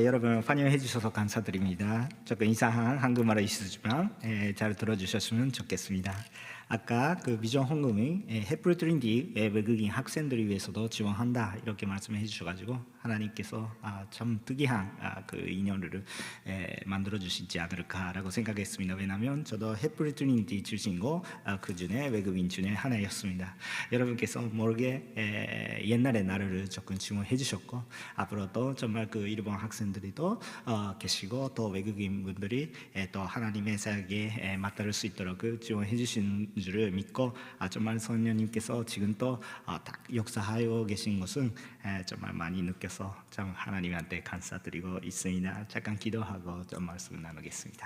여러분 환영해 주셔서 감사드립니다. 조금 이상한 한국말이 있으지만 잘 들어주셨으면 좋겠습니다. 아까 그 비전 헌금이 해플 트린디 외국인 학생들을 위해서도 지원한다 이렇게 말씀해 주셔가지고 하나님께서 참 특이한 그 인연을 만들어 주시지 않을까라고 생각했습니다. 왜냐하면 저도 해플 트린디 출신이고 그 중에 외국인 중에 하나였습니다. 여러분께서 모르게 옛날에 나를 조금 지원해 주셨고 앞으로도 정말 그 일본 학생들이도 계시고 또 외국인 분들이 또 하나님의 사역에 맞닿을 수 있도록 그 지원해 주신 줄을 믿고 정말 성령님께서 지금 또 역사하여 계신 것은 정말 많이 느껴서 참 하나님한테 감사드리고 있습니다. 잠깐 기도하고 좀 말씀을 나누겠습니다.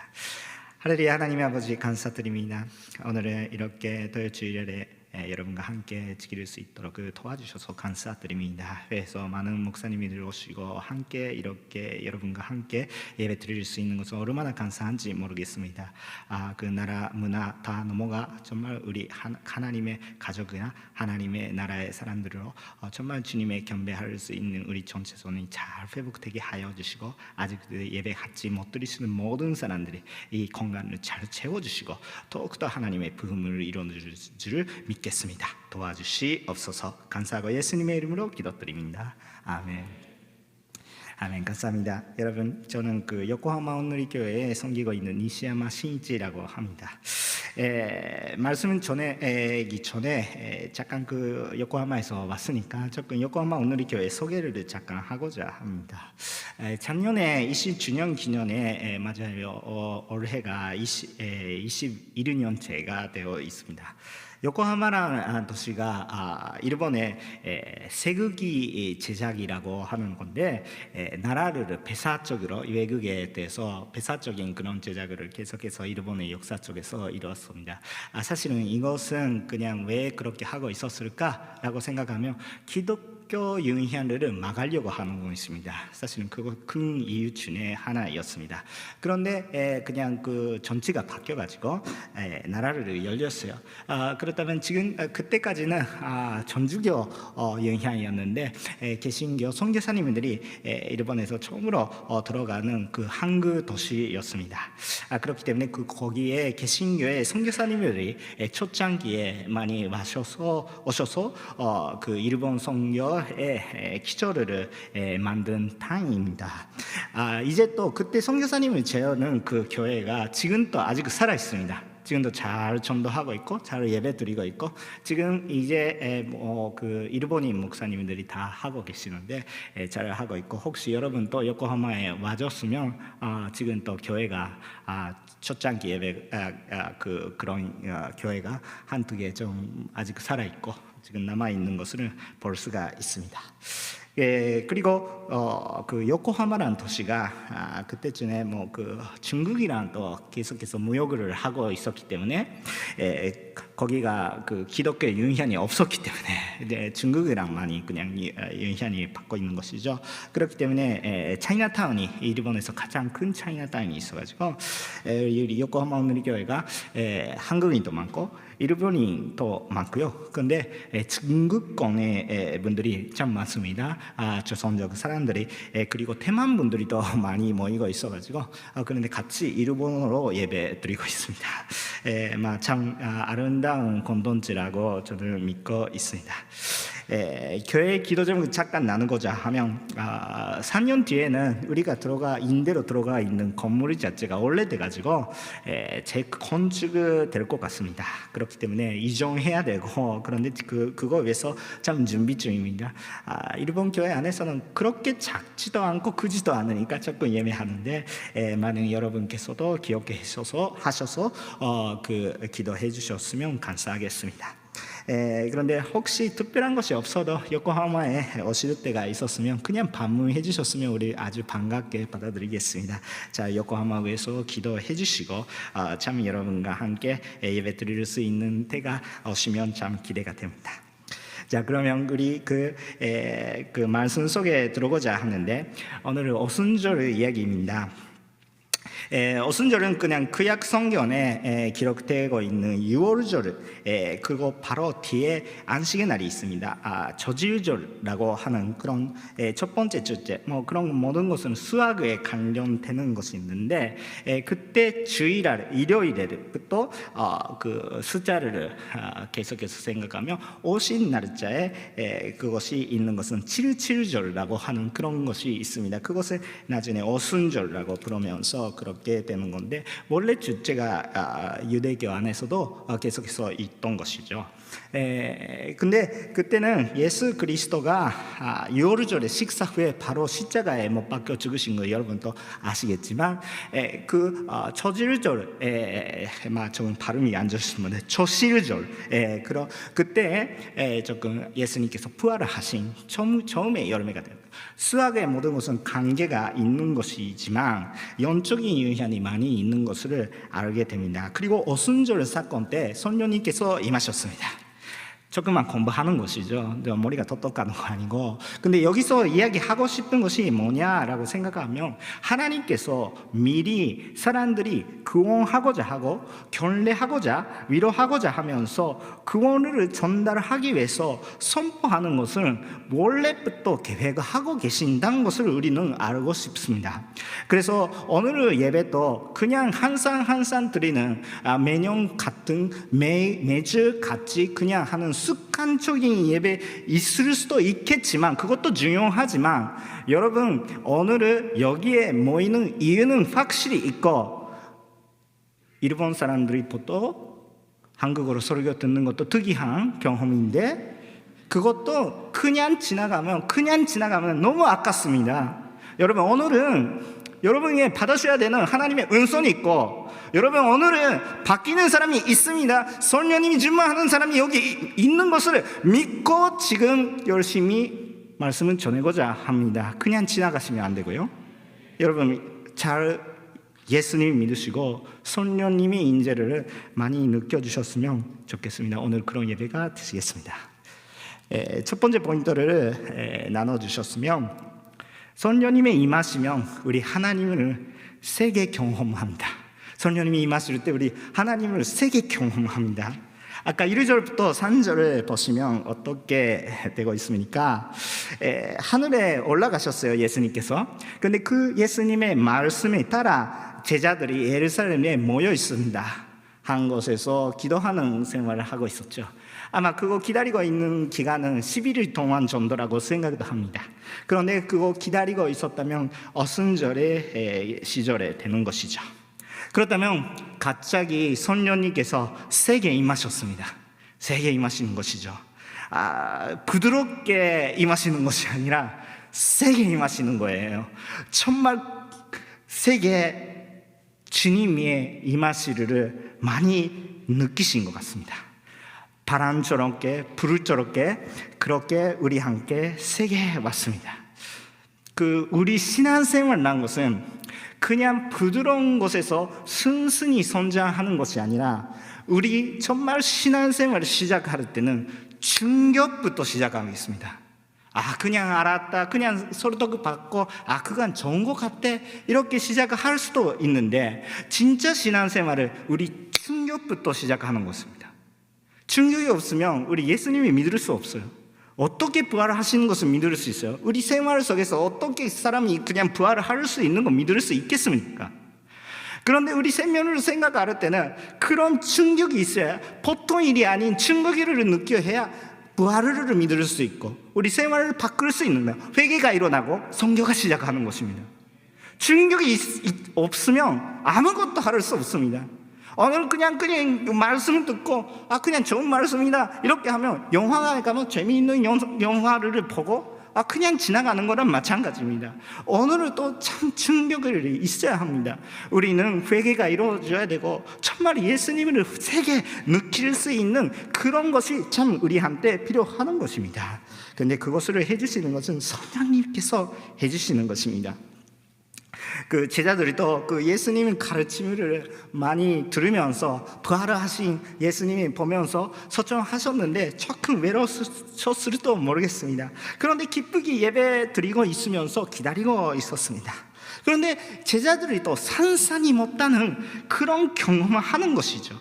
할렐루야. 하나님 아버지 감사드립니다. 오늘은 이렇게 토요일에 여러분과 함께 지킬 수 있도록 도와주셔서 감사드립니다. 그래서 많은 목사님이 오시고 함께 이렇게 여러분과 함께 예배 드릴 수 있는 것은 얼마나 감사한지 모르겠습니다. 그 나라 문화 다 넘어가 정말 우리 하나님의 가족이나 하나님의 나라의 사람들로 정말 주님의 경배할 수 있는 우리 전체선이 잘 회복되게 하여 주시고 아직 예배 같이 못 드리시는 모든 사람들이 이 공간을 잘 채워주시고 더욱더 하나님의 부흥을 이루어줄 줄을 믿겠습니다. 도와주시옵소서. 감사하고 예수님의 이름으로 기도드립니다. 아멘. 아멘. 감사합니다. 여러분, 저는 그 요코하마 온누리교회에 섬기고 있는 니시야마 신이치라고 합니다. 말씀은 전하기 전에 잠깐 그 요코하마에서 왔으니까 조금 요코하마 온누리교회 소개를 잠깐 하고자 합니다. 작년에 20주년 기념에 맞아요. 올해가 21년째가 되어 있습니다. 요코하마라는 도시가 일본의 세극이 제작이라고 하는 건데 나라를 배사적으로 외국에 대해서 배사적인 그런 제작을 계속해서 일본의 역사 쪽에서 이루었습니다. 사실은 이것은 그냥 왜 그렇게 하고 있었을까라고 생각하면 기독교 영향을 막으려고 하는 것입니다. 사실은 그거 큰 이유 중에 하나였습니다. 그런데 그냥 그 정치가 바뀌어가지고 나라를 열렸어요. 그렇다면 지금 그때까지는 전주교 영향이었는데 개신교 선교사님들이 일본에서 처음으로 들어가는 그 항구 도시였습니다. 그렇기 때문에 거기에 개신교의 선교사님들이 초창기에 많이 오셔서 그 일본 선교의 기초를 만든 땅입니다. 이제 또 그때 선교사님을 재우는 그 교회가 지금도 아직 살아 있습니다. 지금도 잘 전도하고 있고 잘 예배 드리고 있고 지금 이제 그 일본인 목사님들이 다 하고 계시는데 잘 하고 있고 혹시 여러분 또 요코하마에 와줬으면 지금 또 교회가 초창기 예배 그런 교회가 한두 개 좀 아직 살아 있고 지금 남아 있는 것을 볼 수가 있습니다. 그리고 그 요코하마라는 도시가 그때쯤에 뭐 그 중국이랑 또 계속해서 무역을 하고 있었기 때문에 거기가 그 기독교 영향이 없었기 때문에 이제 중국이랑 많이 그냥 영향이 받고 있는 것이죠. 그렇기 때문에 차이나타운이 일본에서 가장 큰 차이나타운이 있어가지고 이 요코하마 온누리교회가 한국인도 많고 일본인도 많고요. 그런데 중국권의 분들이 참 많습니다. 조선족 사람들이 그리고 대만 분들이 더 많이 모이고 있어가지고 그런데 같이 일본어로 예배 드리고 있습니다. 참 아름다운 공동체라고 저는 믿고 있습니다. 교회 기도 좀 잠깐 나누고자 하면 3년 뒤에는 우리가 인대로 들어가 있는 건물 자체가 오래돼가지고 재건축 될 것 같습니다. 그렇기 때문에 이전해야 되고 그런데 그거 위해서 참 준비 중입니다. 일본 교회 안에서는 그렇게 작지도 않고 크지도 않으니까 조금 예매하는데 많은 여러분께서도 기억해 하셔서 그 기도해 주셨으면 감사하겠습니다. 그런데 혹시 특별한 것이 없어도 요코하마에 오실 때가 있었으면 그냥 방문해 주셨으면 우리 아주 반갑게 받아들이겠습니다. 자, 요코하마 위해서 기도해 주시고 참 여러분과 함께 예배 드릴 수 있는 때가 오시면 참 기대가 됩니다. 자, 그러면 우리 그 말씀 속에 들어오고자 하는데 오늘은 오순절 이야기입니다. 오순절은 그냥 구약 성경에 기록되고 있는 유월절, 그리고 바로 뒤에 안식의 날이 있습니다. 저질절이라고 하는 그런 첫 번째 주제, 그런 모든 것은 수학에 관련되는 것이 있는데, 그때 주일날 일요일에부터 그 숫자를 계속해서 생각하면 오신 날짜에 그것이 있는 것은 77절이라고 하는 그런 것이 있습니다. 그것을 나중에 오순절이라고 부르면서 그렇게 되는 건데, 원래 주제가 유대교 안에서도 계속해서 있던 것이죠. 근데 그때는 예수 그리스도가 유월절의 식사 후에 바로 십자가에 못 박혀 죽으신 거 여러분도 아시겠지만, 그 초실절에 조금 발음이 안 좋으시면 초실절, 그때 조금 예수님께서 부활을 하신 처음의 열매가 됩니다. 수학의 모든 것은 관계가 있는 것이지만 영적인 유형이 많이 있는 것을 알게 됩니다. 그리고 오순절 사건 때 성령님께서 임하셨습니다. 조금만 공부하는 것이죠. 머리가 똑똑한 거 아니고. 근데 여기서 이야기하고 싶은 것이 뭐냐라고 생각하면, 하나님께서 미리 사람들이 구원하고자 하고 결례하고자 위로하고자 하면서 구원을 전달하기 위해서 선포하는 것을 원래부터 계획하고 계신다는 것을 우리는 알고 싶습니다. 그래서 오늘 예배도 그냥 항상 드리는 매년 같은 매주 같이 그냥 하는 습관적인 예배 있을 수도 있겠지만, 그것도 중요하지만, 여러분 오늘은 여기에 모이는 이유는 확실히 있고, 일본 사람들이 보통 한국어로 설교 듣는 것도 특이한 경험인데, 그것도 그냥 지나가면 너무 아깝습니다. 여러분 오늘은 여러분이 받으셔야 되는 하나님의 은선이 있고, 여러분 오늘은 바뀌는 사람이 있습니다. 성령님이 충만하는 사람이 여기 있는 것을 믿고 지금 열심히 말씀을 전하고자 합니다. 그냥 지나가시면 안 되고요. 여러분 잘 예수님 믿으시고 성령님의 인재를 많이 느껴주셨으면 좋겠습니다. 오늘 그런 예배가 되시겠습니다. 첫 번째 포인트를 나눠주셨으면, 성령님의 임하시면 우리 하나님을 세게 경험합니다. 성령님이 임하실 때 우리 하나님을 세게 경험합니다. 아까 1절부터 3절을 보시면 어떻게 되고 있습니까? 하늘에 올라가셨어요, 예수님께서. 그런데 그 예수님의 말씀에 따라 제자들이 예루살렘에 모여 있습니다. 한 곳에서 기도하는 생활을 하고 있었죠. 아마 그거 기다리고 있는 기간은 11일 동안 정도라고 생각도 합니다. 그런데 그거 기다리고 있었다면 오순절의 시절에 되는 것이죠. 그렇다면 갑자기 성령님께서 세게 임하셨습니다. 세게 임하시는 것이죠. 부드럽게 임하시는 것이 아니라 세게 임하시는 거예요. 정말 세게 주님의 임하시를 많이 느끼신 것 같습니다. 바람처럼 불을처럼 그렇게 우리 함께 세게 왔습니다. 우리 신앙생활이라는 것은 그냥 부드러운 곳에서 순순히 성장하는 것이 아니라, 우리 정말 신앙생활을 시작할 때는 충격부터 시작하겠습니다. 그냥 알았다, 그냥 설득 받고 그건 좋은 것 같아, 이렇게 시작할 수도 있는데, 진짜 신앙생활을 우리 충격부터 시작하는 것입니다. 충격이 없으면 우리 예수님이 믿을 수 없어요. 어떻게 부활을 하시는 것을 믿을 수 있어요? 우리 생활 속에서 어떻게 사람이 그냥 부활을 할 수 있는 거 믿을 수 있겠습니까? 그런데 우리 생명을 생각할 때는 그런 충격이 있어야, 보통 일이 아닌 충격을 느껴야 부활을 믿을 수 있고 우리 생활을 바꿀 수 있는 거예요. 회개가 일어나고 선교가 시작하는 것입니다. 충격이 없으면 아무것도 할 수 없습니다. 오늘 그냥 말씀을 듣고 그냥 좋은 말씀이다 이렇게 하면, 영화관에 가면 재미있는 영화를 보고 그냥 지나가는 거랑 마찬가지입니다. 오늘은 또 참 충격이 있어야 합니다. 우리는 회개가 이루어져야 되고 정말 예수님을 세게 느낄 수 있는 그런 것이 참 우리한테 필요한 것입니다. 그런데 그것을 해주시는 것은 성령님께서 해주시는 것입니다. 제자들이 또 예수님의 가르침을 많이 들으면서 부활을 하신 예수님이 보면서 소청하셨는데 조금 외로우셨을지도 모르겠습니다. 그런데 기쁘게 예배 드리고 있으면서 기다리고 있었습니다. 그런데 제자들이 또 산산이 못다는 그런 경험을 하는 것이죠.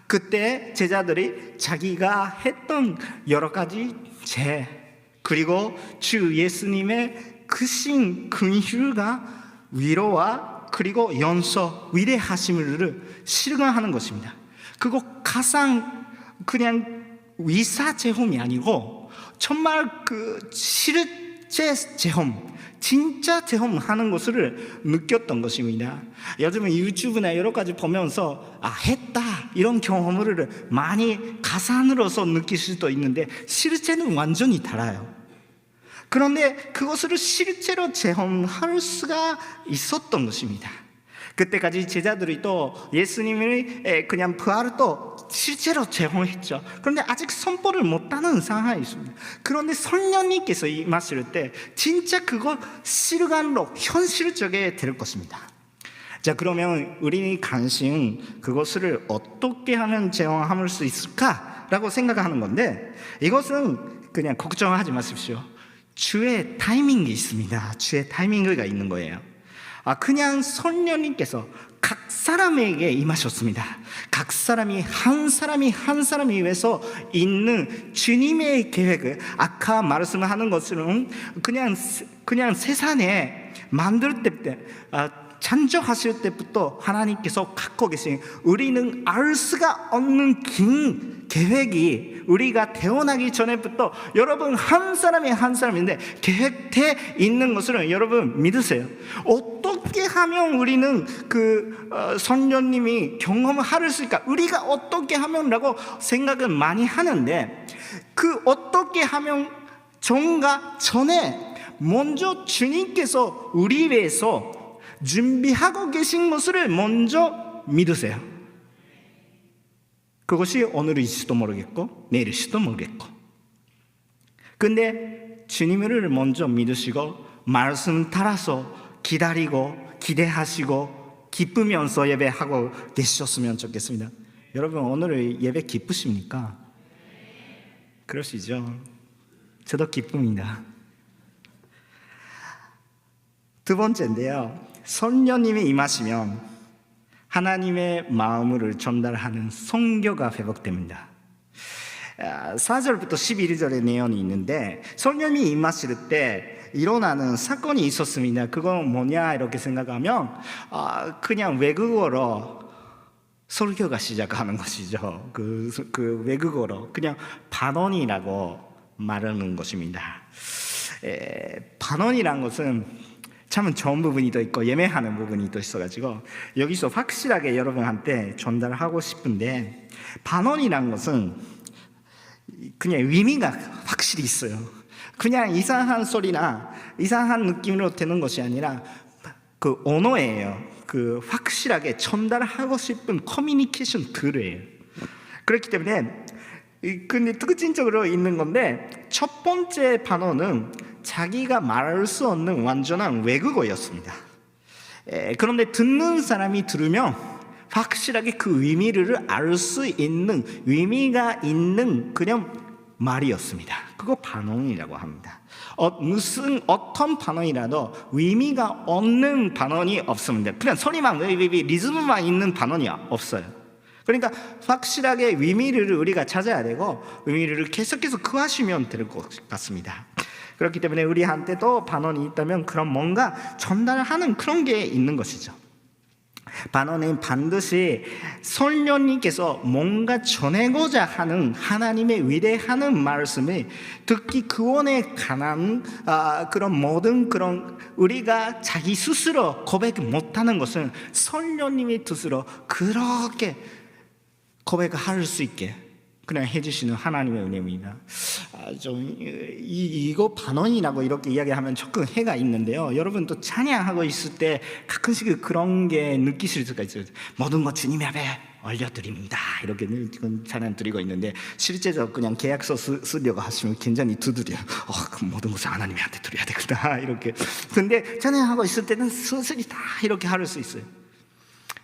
그때 제자들이 자기가 했던 여러 가지 죄, 그리고 주 예수님의 크신 긍휼과 위로와 그리고 용서, 위대하심을 실감하는 것입니다. 그거 가상 그냥 위사 체험이 아니고 정말 그 실제 체험, 진짜 체험하는 것을 느꼈던 것입니다. 요즘은 유튜브나 여러 가지 보면서 했다 이런 경험을 많이 가상으로서 느낄 수도 있는데 실제는 완전히 달라요. 그런데 그것을 실제로 체험할 수가 있었던 것입니다. 그때까지 제자들이 또 예수님의 그냥 부활을 또 실제로 체험했죠. 그런데 아직 선포를 못하는 상황이 있습니다. 그런데 성령님께서 임하실 때 진짜 그거 실감으로 현실적에 될 것입니다. 자, 그러면 우리 관심 그것을 어떻게 하면 체험할 수 있을까라고 생각하는 건데, 이것은 그냥 걱정하지 마십시오. 주의 타이밍이 있습니다. 주의 타이밍이 있는 거예요. 그냥 성령님께서 각 사람에게 임하셨습니다. 각 사람이 한 사람이 위해서 있는 주님의 계획을, 아까 말씀하는 것은 그냥 세상에 만들 때 창조하실 때부터 하나님께서 갖고 계신 우리는 알 수가 없는 긴 계획이 우리가 태어나기 전에부터 여러분 한 사람인데 계획돼 있는 것을 여러분 믿으세요. 어떻게 하면 우리는 그 성령님이 경험을 할 수 있을까? 우리가 어떻게 하면라고 생각을 많이 하는데, 그 어떻게 하면 전에 먼저 주님께서 우리 위해서 준비하고 계신 것을 먼저 믿으세요. 그것이 오늘일지도 모르겠고 내일일지도 모르겠고, 근데 주님을 먼저 믿으시고 말씀 따라서 기다리고 기대하시고 기쁘면서 예배하고 계셨으면 좋겠습니다. 여러분 오늘 예배 기쁘십니까? 그러시죠? 저도 기쁩니다. 두 번째인데요, 성령님이 임하시면 하나님의 마음을 전달하는 선교가 회복됩니다. 4절부터 11절의 내용이 있는데, 성령님이 임하실 때 일어나는 사건이 있었습니다. 그건 뭐냐 이렇게 생각하면 그냥 외국어로 설교가 시작하는 것이죠. 그 외국어로 그냥 반언이라고 말하는 것입니다. 반언이란 것은 참 좋은 부분이 또 있고 예매하는 부분이 또 있어가지고 여기서 확실하게 여러분한테 전달하고 싶은데, 반언이란 것은 그냥 의미가 확실히 있어요. 그냥 이상한 소리나 이상한 느낌으로 되는 것이 아니라 그 언어예요. 그 확실하게 전달하고 싶은 커뮤니케이션 툴이에요. 그렇기 때문에 근데 특징적으로 있는 건데, 첫 번째 반언은 자기가 말할 수 없는 완전한 외국어였습니다. 그런데 듣는 사람이 들으면 확실하게 그 의미를 알 수 있는 의미가 있는 그냥 말이었습니다. 그거 반언이라고 합니다. 어떤 반언이라도 의미가 없는 반언이 없습니다. 그냥 소리만 리듬만 있는 반언이 없어요. 그러니까 확실하게 의미를 우리가 찾아야 되고 의미를 계속해서 구하시면 될 것 같습니다. 그렇기 때문에 우리한테도 반언이 있다면 그런 뭔가 전달하는 그런 게 있는 것이죠. 반언은 반드시 성령님께서 뭔가 전하고자 하는 하나님의 위대한 말씀을 듣기 구원에 관한 그런 모든 그런 우리가 자기 스스로 고백 못하는 것은 성령님의 뜻으로 그렇게 고백할 수 있게 그냥 해주시는 하나님의 은혜입니다. 이거 반언이라고 이렇게 이야기하면 조금 해가 있는데요, 여러분 또 찬양하고 있을 때 가끔씩 그런 게 느끼실 수가 있어요. 모든 것 주님 앞에 올려드립니다 이렇게 찬양 드리고 있는데, 실제로 그냥 계약서 쓰려고 하시면 굉장히 두드려요. 그 모든 것을 하나님한테 드려야 되구나 이렇게. 근데 찬양하고 있을 때는 순순히 다 이렇게 할 수 있어요.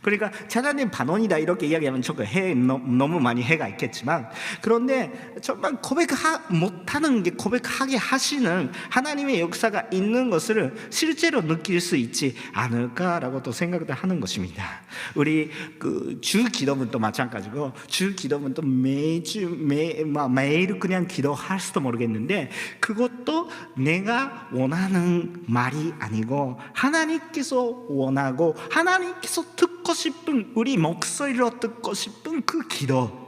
그러니까 차라리 반원이다 이렇게 이야기하면 조금 너무 많이 해가 있겠지만, 그런데 정말 못하는 게 고백하게 하시는 하나님의 역사가 있는 것을 실제로 느낄 수 있지 않을까라고 또 생각을 하는 것입니다. 우리 그 주 기도문도 마찬가지고, 주 기도문도 매일 그냥 기도할 수도 모르겠는데, 그것도 내가 원하는 말이 아니고 하나님께서 원하고 하나님께서 듣고 싶은, 우리 목소리로 듣고 싶은 그 기도,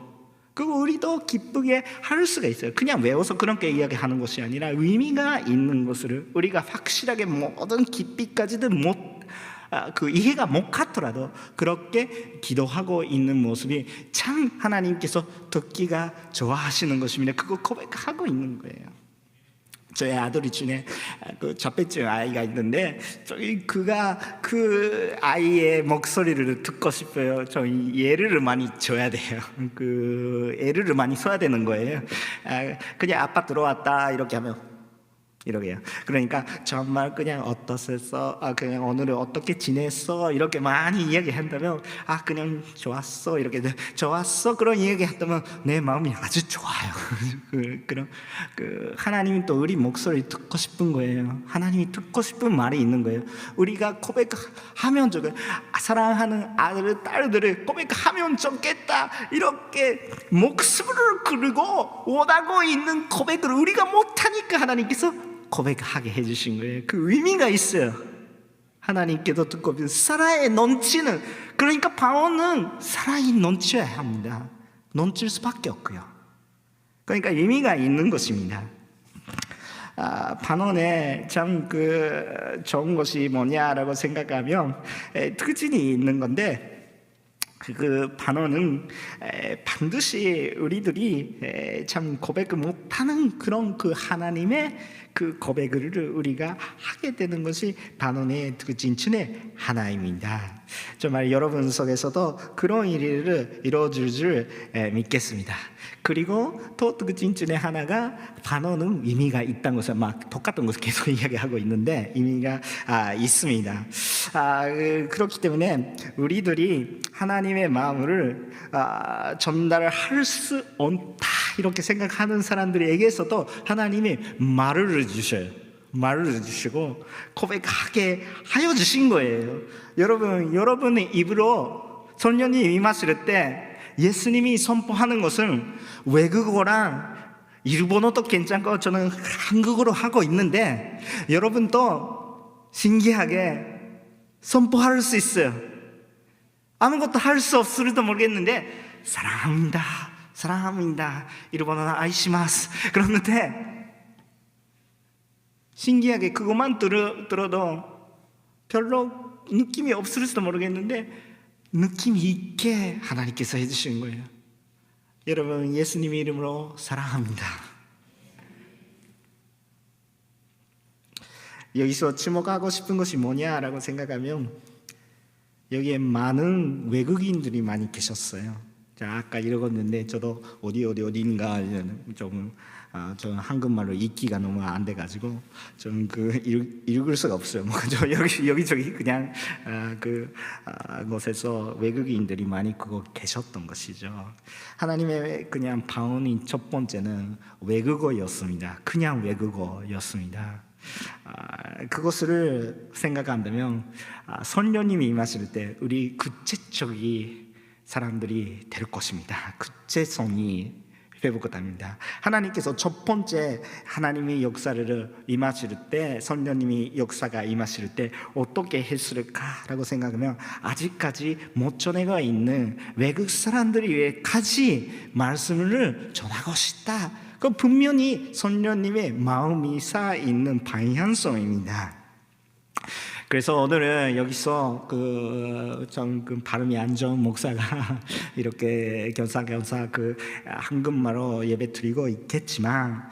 그거 우리도 기쁘게 할 수가 있어요. 그냥 외워서 그렇게 이야기하는 것이 아니라 의미가 있는 것을 우리가 확실하게 모든 깊이까지는 이해가 못 갔더라도 그렇게 기도하고 있는 모습이 참 하나님께서 듣기가 좋아하시는 것입니다. 그거 고백하고 있는 거예요. 저희 아들이 중에 그 자폐증 아이가 있는데, 그가 그 아이의 목소리를 듣고 싶어요. 저희 예를 많이 줘야 돼요. 그 예를 많이 써야 되는 거예요. 그냥 아빠 들어왔다 이렇게 하면 이러게요. 그러니까 정말 그냥 어떠셨어? 그냥 오늘은 어떻게 지냈어? 이렇게 많이 이야기한다면, 그냥 좋았어. 이렇게 좋았어. 그런 이야기 한다면 내 마음이 아주 좋아요. 그런 하나님이 또 우리 목소리 듣고 싶은 거예요. 하나님이 듣고 싶은 말이 있는 거예요. 우리가 고백하면 사랑하는 아들, 딸들을 고백하면 좋겠다 이렇게 목숨을 걸고 원하고 있는 고백을 우리가 못하니까 하나님께서 고백하게 해주신 거예요. 그 의미가 있어요. 하나님께도 듣고 사랑에 넘치는, 그러니까 방언은 사랑이 넘쳐야 합니다. 넘칠 수밖에 없고요. 그러니까 의미가 있는 것입니다. 반언에 참 좋은 것이 뭐냐라고 생각하면 특징이 있는 건데, 그 반언은 반드시 우리들이 참 고백을 못하는 그런 그 하나님의 그 고백을 우리가 하게 되는 것이 반언의 진천의 하나입니다. 정말 여러분 속에서도 그런 일을 이루어질 줄 믿겠습니다. 그리고 또 그 진천의 하나가, 반언은 의미가 있다는 것을 똑같은 것을 계속 이야기하고 있는데 의미가 있습니다. 그렇기 때문에 우리들이 하나님의 마음을 전달할 수 없다 이렇게 생각하는 사람들에게서도 하나님이 말을 주셔요. 말을 주시고 고백하게 하여 주신 거예요. 여러분의 입으로 성령이 임하실 때 예수님이 선포하는 것을 외국어랑 일본어도 괜찮고 저는 한국어로 하고 있는데, 여러분도 신기하게 선포할 수 있어요. 아무것도 할 수 없을지도 모르겠는데 사랑합니다, 사랑합니다, 일본어는 아이시마스 그러는데, 신기하게 그것만 들어도 별로 느낌이 없을지도 모르겠는데 느낌 있게 하나님께서 해주신 거예요. 여러분, 예수님의 이름으로 사랑합니다. 여기서 주목하고 싶은 것이 뭐냐라고 생각하면, 여기에 많은 외국인들이 많이 계셨어요. 아까 읽었는데 저도 어디인가 저는 한국말로 읽기가 너무 안 돼가지고 좀 읽을 수가 없어요. 저 여기저기 그냥 곳에서 외국인들이 많이 계셨던 것이죠. 하나님의 그냥 방언이 첫 번째는 외국어였습니다. 그냥 외국어였습니다. 그것을 생각한다면 성령님이 임하실 때 우리 구체적인 사람들이 될 것입니다. 구체성이 회복됩니다. 하나님께서 첫 번째 하나님의 역사를 임하실 때, 성령님이 역사가 임하실 때 어떻게 했을까라고 생각하면, 아직까지 못 전해가 있는 외국 사람들에게까지 말씀을 전하고 싶다. 그 분명히 성령님의 마음이 쌓여 있는 방향성입니다. 그래서 오늘은 여기서 발음이 안 좋은 목사가 이렇게 겸사겸사 한국말로 예배 드리고 있겠지만,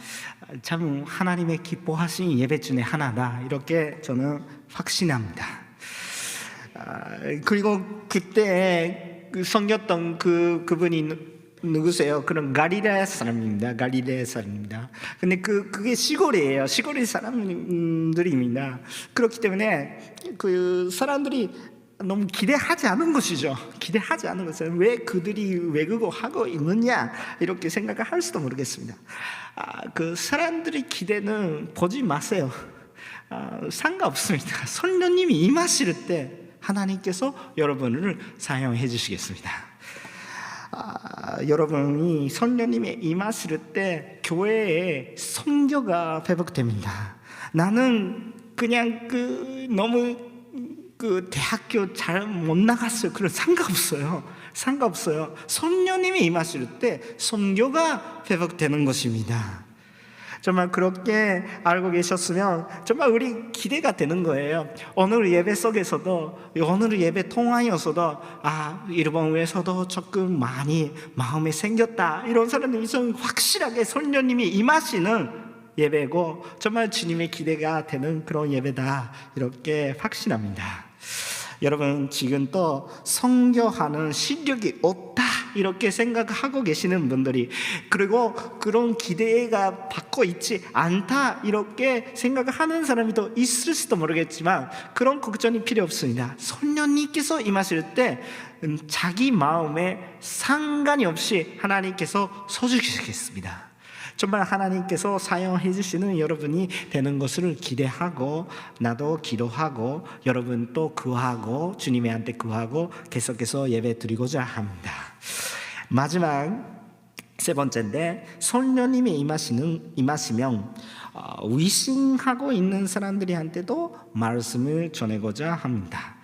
참 하나님의 기뻐하신 예배 중에 하나다 이렇게 저는 확신합니다. 그리고 그때 섬겼던 그분이 누구세요? 그런 갈릴레아 사람입니다. 갈릴레아 사람입니다. 근데 그게 시골이에요. 시골의 사람들입니다. 그렇기 때문에 그 사람들이 너무 기대하지 않은 것이죠. 기대하지 않은 것은 왜 그들이 외국어 하고 있느냐 이렇게 생각을 할 수도 모르겠습니다. 그 사람들의 기대는 보지 마세요. 상관없습니다. 성령님이 임하실 때 하나님께서 여러분을 사용해 주시겠습니다. 여러분이 성령님이 임하실 때 교회에 선교가 회복됩니다. 나는 그냥 너무 대학교 잘 못 나갔어요. 그런 상관없어요. 성령님이 임하실 때 선교가 회복되는 것입니다. 정말 그렇게 알고 계셨으면 정말 우리 기대가 되는 거예요. 오늘 예배 속에서도, 오늘 예배 통화에서도 일본에서도 조금 많이 마음에 생겼다, 이런 사람들이 있으면 확실하게 성령님이 임하시는 예배고 정말 주님의 기대가 되는 그런 예배다, 이렇게 확신합니다. 여러분, 지금 또 선교하는 실력이 없다 이렇게 생각하고 계시는 분들이, 그리고 그런 기대가 받고 있지 않다 이렇게 생각하는 사람이 또 있을 수도 모르겠지만 그런 걱정이 필요 없습니다. 성령님께서 임하실 때 자기 마음에 상관이 없이 하나님께서 서주시겠습니다. 정말 하나님께서 사용해 주시는 여러분이 되는 것을 기대하고, 나도 기도하고, 여러분 또 구하고, 주님한테 구하고 계속해서 예배 드리고자 합니다. 마지막 세 번째인데, 성령님이 임하시면 위신하고 있는 사람들한테도 말씀을 전하고자 합니다.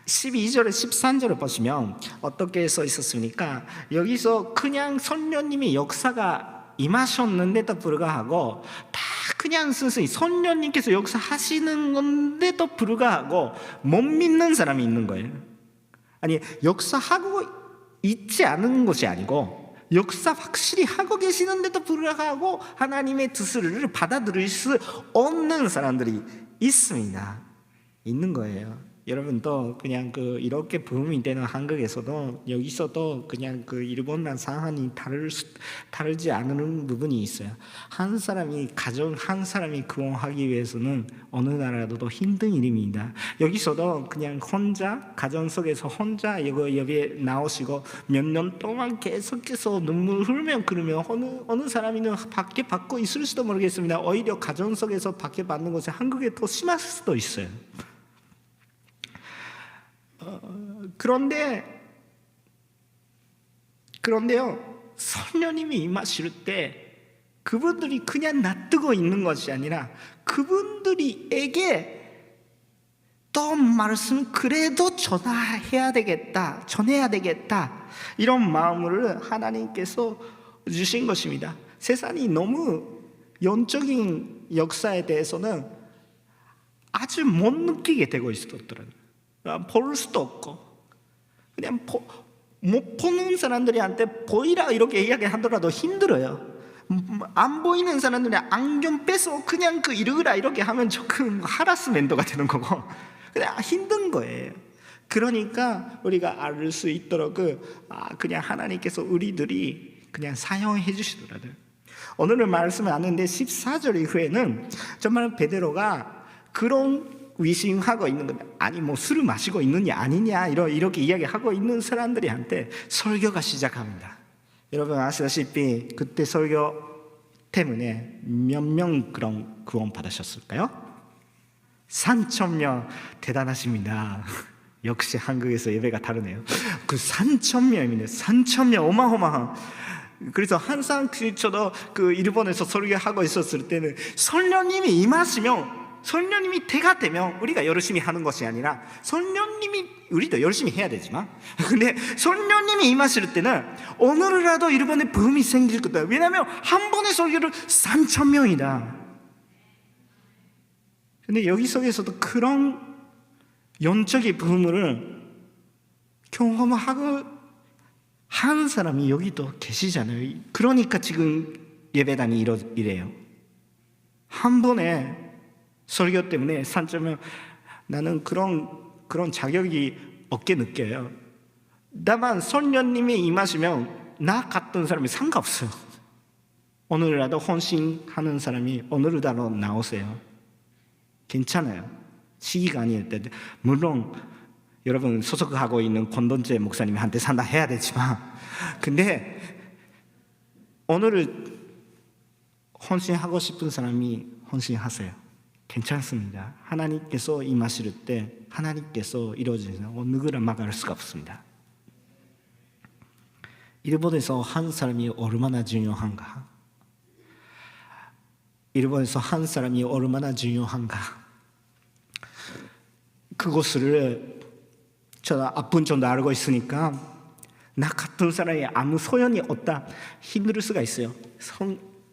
12절에 13절을 보시면 어떻게 써 있었습니까? 여기서 그냥 성령님의 역사가 임하셨는데도 불구하고 다 그냥 순수히 성령님께서 역사하시는 건데도 불구하고 못 믿는 사람이 있는 거예요. 아니, 역사하고 있지 않은 것이 아니고 역사 확실히 하고 계시는데도 불구하고 하나님의 뜻을 받아들일 수 없는 사람들이 있는 거예요. 여러분도 그냥 이렇게 부흥이 되는 한국에서도 여기서도 그냥 일본만 상황이 다르지 않은 부분이 있어요. 한 사람이 가정 한 사람이 구원하기 위해서는 어느 나라도 힘든 일입니다. 여기서도 그냥 혼자 가정 속에서 혼자 예배 나오시고 몇 년 동안 계속해서 눈물 흘면 그러면 어느 사람이는 밖에 받고 있을 수도 모르겠습니다. 오히려 가정 속에서 밖에 받는 것이 한국에 더 심할 수도 있어요. 그런데요, 성령님이 임하실 때 그분들이 그냥 놔두고 있는 것이 아니라 그분들에게 또 말씀 그래도 전해야 되겠다 이런 마음을 하나님께서 주신 것입니다. 세상이 너무 영적인 역사에 대해서는 아주 못 느끼게 되고 있었더라고요. 볼 수도 없고 그냥 못 보는 사람들한테 보이라 이렇게 이야기하더라도 힘들어요. 안 보이는 사람들이 안경 빼서 그냥 읽으라 이렇게 하면 조금 하라스멘트가 되는 거고 그냥 힘든 거예요. 그러니까 우리가 알 수 있도록 그냥 하나님께서 우리들이 그냥 사용해 주시더라고요. 오늘은 말씀을 하는데 14절 이후에는 정말 베드로가 그런 위신하고 있는 건 아니 술을 마시고 있느냐 아니냐 이렇게 이야기하고 있는 사람들한테 설교가 시작합니다. 여러분 아시다시피 그때 설교 때문에 몇 명 그런 구원 받으셨을까요? 3,000명. 대단하십니다. 역시 한국에서 예배가 다르네요. 3,000명입니다. 3,000명 어마어마한. 그래서 항상 저도 일본에서 설교하고 있었을 때는 성령님이 임하시면 성령님이 대가 되면 우리가 열심히 하는 것이 아니라 우리도 열심히 해야 되지만 근데 성령님이 임하실 때는 오늘이라도 일본에 붐이 생길 거다. 왜냐하면 한 번의 설교를 3,000명이다. 근데 여기 속에서도 그런 영적인 붐을 경험하고 하는 사람이 여기도 계시잖아요. 그러니까 지금 예배단이 이래요. 한 번에 설교 때문에 3,000명. 나는 그런 자격이 없게 느껴요. 다만 성령님이 임하시면 나 같은 사람이 상관없어요. 오늘이라도 헌신하는 사람이 오늘이라도 나오세요. 괜찮아요. 시기가 아닐 때. 물론 여러분 소속하고 있는 권돈재 목사님한테 산다 해야 되지만, 근데 오늘을 헌신하고 싶은 사람이 헌신하세요. 괜찮습니다. 하나님께서 임하실 때 하나님께서 이루어지는 누구나 막을 수가 없습니다. 일본에서 한 사람이 얼마나 중요한가? 일본에서 한 사람이 얼마나 중요한가? 그것을 저는 아픈 정도 알고 있으니까 나 같은 사람이 아무 소용이 없다, 힘들 수가 있어요.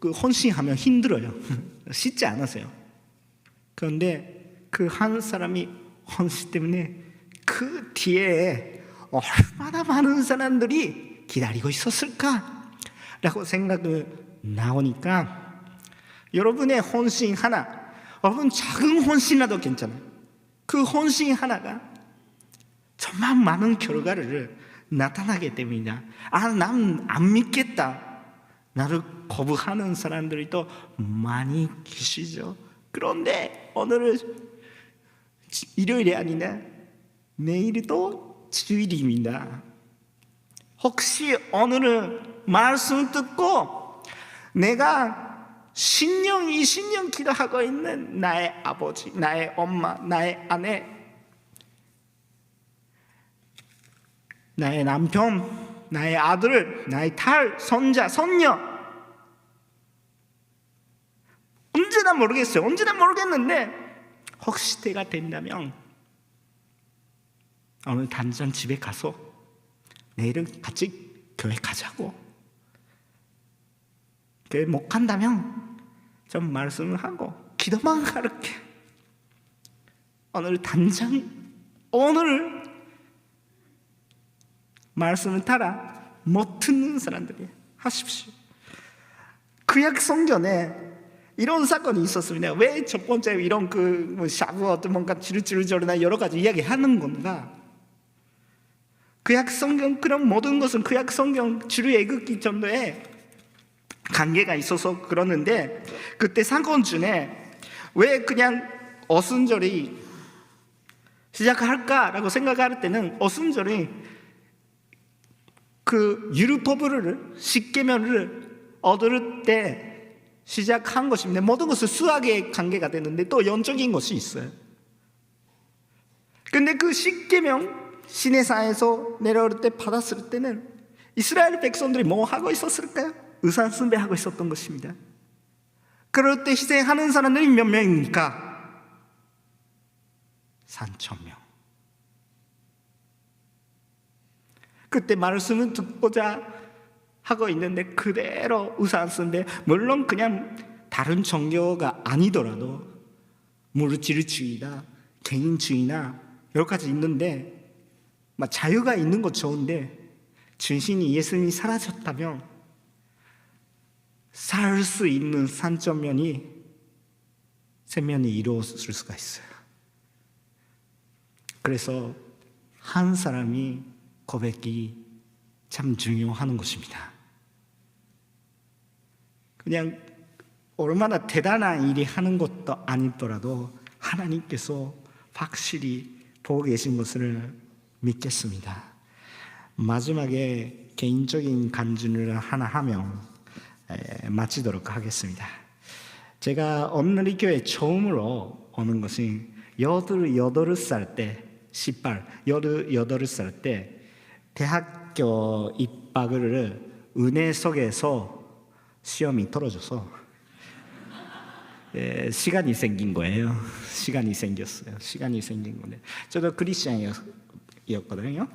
헌신하면 힘들어요. 쉽지 않으세요. 그런데 그 한 사람이 헌신 때문에 그 뒤에 얼마나 많은 사람들이 기다리고 있었을까? 라고 생각이 나오니까 여러분의 헌신 하나, 여러분 작은 헌신이라도 괜찮아요. 그 헌신 하나가 정말 많은 결과를 나타나기 때문이다. 난 안 믿겠다, 나를 거부하는 사람들이 또 많이 계시죠. 그런데 오늘은 일요일이 아니라 내일도 주일입니다. 혹시 오늘은 말씀 듣고 내가 10년, 20년 기도하고 있는 나의 아버지, 나의 엄마, 나의 아내, 나의 남편, 나의 아들, 나의 딸, 손자, 손녀, 언제나 모르겠어요. 언제나 모르겠는데 혹시 때가 된다면 오늘 당장 집에 가서 내일은 같이 교회 가자고, 교회 못 간다면 좀 말씀을 하고 기도만 가르게, 오늘 당장 오늘 말씀을 따라 못 듣는 사람들이 하십시오. 구약 성경에 이런 사건이 있었습니다. 왜 첫 번째 이런 샤브어 뭔가 지르지르저르나 여러 가지 이야기하는 건가? 구약 성경, 그런 모든 것은 구약 성경 출애굽기 전도에 관계가 있어서 그러는데, 그때 사건 중에 왜 그냥 어순절이 시작할까라고 생각할 때는 어순절이 그 율법을 십계명을 얻을 때 시작한 것입니다. 모든 것은 수학에 관계가 되는데 또 영적인 것이 있어요. 근데 그 십계명 시내산에서 내려올 때 받았을 때는 이스라엘 백성들이 뭐 하고 있었을까요? 의산 숭배하고 있었던 것입니다. 그럴 때 희생하는 사람들이 몇 명입니까? 3,000명. 그때 말씀을 듣고자 하고 있는데 그대로 의산 숭배, 물론 그냥 다른 종교가 아니더라도 물질주의나 개인주의나 여러 가지 있는데 자유가 있는 것 좋은데 중심이 예수님이 사라졌다면 살 수 있는 산점면이 세면이 이루어질 수가 있어요. 그래서 한 사람이 고백이 참 중요한 것입니다. 그냥 얼마나 대단한 일이 하는 것도 아니더라도 하나님께서 확실히 보고 계신 것을 믿겠습니다. 마지막에 개인적인 간증을 하나 하며 마치도록 하겠습니다. 제가 오늘 교회 처음으로 오는 것이 18살 때, 18살 때 대학교 입학을 은혜 속에서 시험이 떨어져서 시간이 생긴 거예요. 시간이 생긴 건데, 저도 크리스찬이었거든요.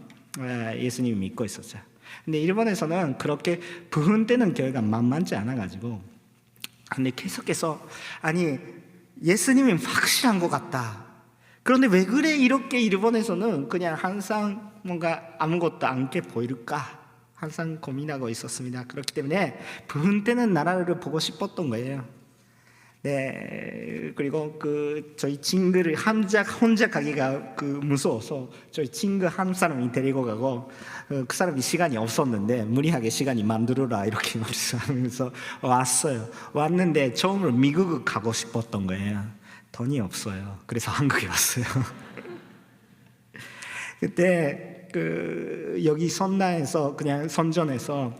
예수님 믿고 있었죠. 근데 일본에서는 그렇게 부흥되는 교회가 만만치 않아가지고, 근데 계속해서 아니 예수님이 확실한 것 같다. 그런데 왜 그래 이렇게 일본에서는 그냥 항상 뭔가 아무것도 않게 보일까 항상 고민하고 있었습니다. 그렇기 때문에 부흥되는 나라를 보고 싶었던 거예요. 네, 그리고 저희 친구를 혼자 가기가 무서워서 저희 친구 한 사람이 데리고 가고, 그 사람이 시간이 없었는데 무리하게 시간이 만들어라 이렇게 말씀하면서 왔는데 처음으로 미국을 가고 싶었던 거예요. 돈이 없어요. 그래서 한국에 왔어요. 그때 여기 선단에서 그냥 선전에서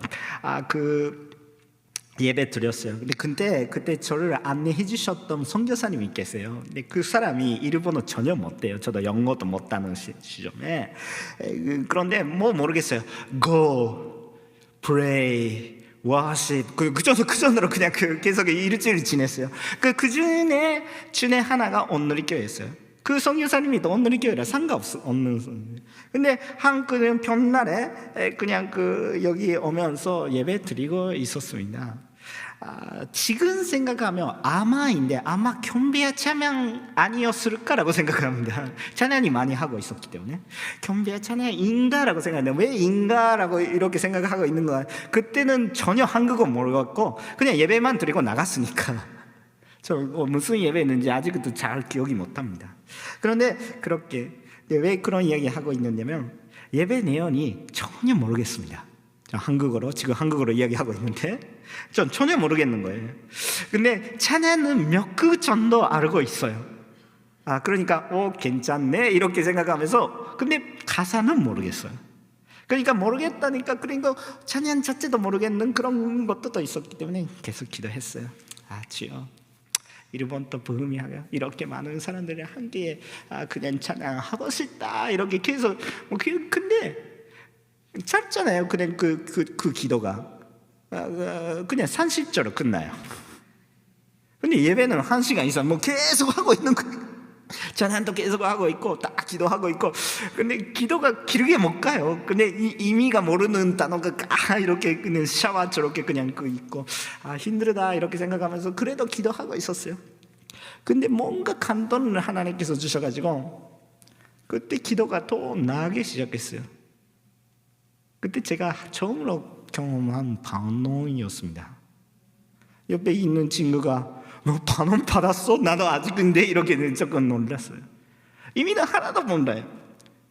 예배 드렸어요. 근데 그때 저를 안내해 주셨던 선교사님이 계세요. 근데 그 사람이 일본어 전혀 못돼요. 저도 영어도 못하는 시점에. 그런데 뭐 모르겠어요. Go, pray, worship. 그 정도로 그냥 계속 일주일 지냈어요. 그 중에 하나가 온누리교회였어요. 그 선교사님이 또 온누리교회라 상관없는 선교. 근데 한 편날에 그냥 여기 오면서 예배 드리고 있었습니다. 지금 생각하면 아마 겸비야 찬양 아니었을까라고 생각합니다. 찬양이 많이 하고 있었기 때문에 겸비야 찬양인가라고 생각하는데 왜 인가라고 이렇게 생각하고 있는 거야. 그때는 전혀 한국어 모르겠고 그냥 예배만 드리고 나갔으니까 저 무슨 예배였는지 아직도 잘 기억이 못합니다. 그런데 그렇게 왜 그런 이야기 하고 있느냐면 예배 내용이 전혀 모르겠습니다. 지금 한국어로 이야기하고 있는데 전 전혀 모르겠는 거예요. 근데 찬양은 몇 그 정도 알고 있어요. 그러니까 괜찮네 이렇게 생각하면서 근데 가사는 모르겠어요. 그러니까 모르겠다니까 그러니까 찬양 자체도 모르겠는 그런 것도 또 있었기 때문에 계속 기도했어요. 주여 일본 또 부흥하여 이렇게 많은 사람들이 함께 그냥 찬양하고 싶다 이렇게 계속 근데 짧잖아요. 그냥 그 기도가 그냥 30절로 끝나요. 근데 예배는 1시간 이상 계속 하고 있는 거예요. 찬양도 계속 하고 있고 딱 기도하고 있고 근데 기도가 길게 못 가요. 근데 의미가 모르는 단어가 이렇게 그냥 샤워 저렇게 그냥 있고 힘들다 이렇게 생각하면서 그래도 기도하고 있었어요. 근데 뭔가 감동을 하나님께서 주셔가지고 그때 기도가 더 나아가기 시작했어요. 그때 제가 처음으로 경험한 반응이었습니다. 옆에 있는 친구가 너 반응 받았어? 나도 아직인데 이렇게 조금 놀랐어요. 의미도 하나도 몰라요.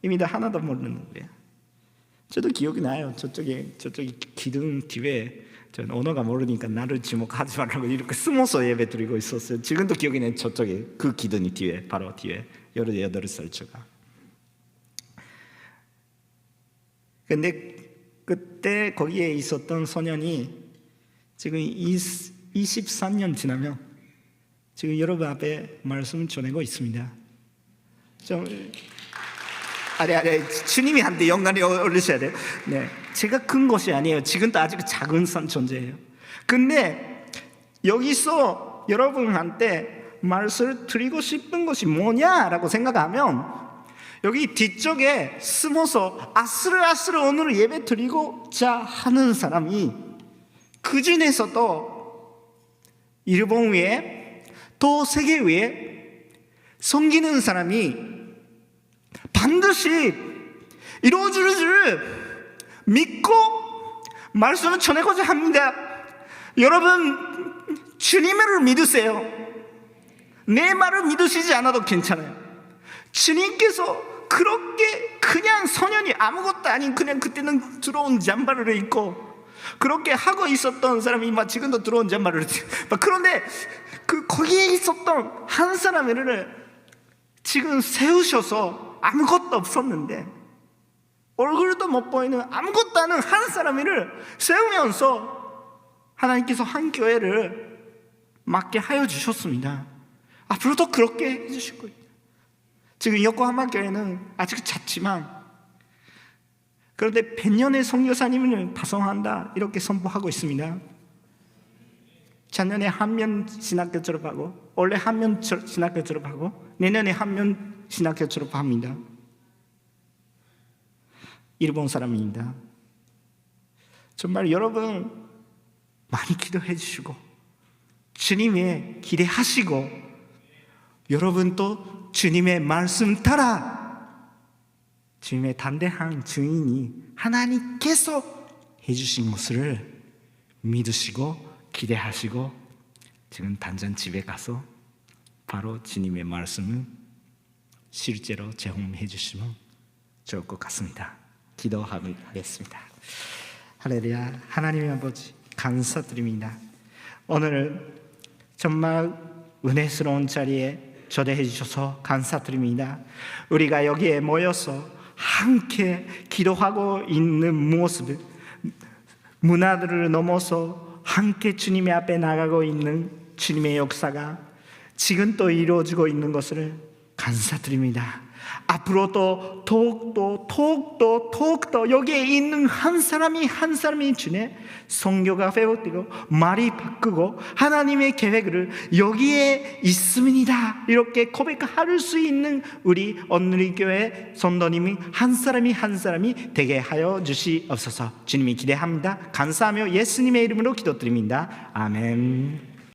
의미도 하나도 모르는데 저도 기억이 나요. 저쪽에 기둥 뒤에 전 언어가 모르니까 나를 지목하지 말라고 이렇게 숨어서 예배 드리고 있었어요. 지금도 기억이 나요. 저쪽에 그 기둥이 뒤에 바로 뒤에 18살 제가. 근데 그때 거기에 있었던 소년이 지금 23년 지나면 지금 여러분 앞에 말씀을 전하고 있습니다. 주님이 한테 영광을 올리셔야 돼요. 네, 제가 큰 것이 아니에요. 지금도 아직 작은 존재예요. 근데 여기서 여러분한테 말씀을 드리고 싶은 것이 뭐냐라고 생각하면 여기 뒤쪽에 숨어서 아슬아슬 오늘 예배 드리고자 하는 사람이 그 중에서도 일본 위에 또 세계 위에 섬기는 사람이 반드시 이루어질 줄 믿고 말씀을 전하고자 합니다. 여러분 주님을 믿으세요. 내 말을 믿으시지 않아도 괜찮아요. 주님께서 그렇게 그냥 소년이 아무것도 아닌 그냥 그때는 들어온 잠바를 입고 그렇게 하고 있었던 사람이 지금도 들어온 잠바를 그런데 거기에 있었던 한 사람을 지금 세우셔서 아무것도 없었는데 얼굴도 못 보이는 아무것도 아닌 한 사람을 세우면서 하나님께서 한 교회를 맡게 하여 주셨습니다. 앞으로도 그렇게 해주실 거예요. 지금 요코하마 교회는 아직 작지만 그런데 100년의 선교사님을 파송한다 이렇게 선포하고 있습니다. 작년에 한 명 신학교 졸업하고 올해 한 명 신학교 졸업하고 내년에 한 명 신학교 졸업합니다. 일본 사람입니다. 정말 여러분 많이 기도해 주시고 주님의 기대하시고 여러분도 주님의 말씀 따라 주님의 담대한 증인이 하나님께서 해주신 것을 믿으시고 기대하시고 지금 당장 집에 가서 바로 주님의 말씀을 실제로 제공해 주시면 좋을 것 같습니다. 기도하겠습니다. 할렐루야. 하나님의 아버지 감사드립니다. 오늘 정말 은혜스러운 자리에 초대해 주셔서 감사드립니다. 우리가 여기에 모여서 함께 기도하고 있는 모습, 문화들을 넘어서 함께 주님의 앞에 나가고 있는 주님의 역사가 지금 또 이루어지고 있는 것을 감사드립니다. 앞으로도 더욱더 여기에 있는 한 사람이 주님의 성교가 회복되고 말이 바꾸고 하나님의 계획을 여기에 있습니다, 이렇게 고백할 수 있는 우리 온누리교회 성도님이 한 사람이 되게 하여 주시옵소서. 주님이 기대합니다. 감사하며 예수님의 이름으로 기도드립니다. 아멘.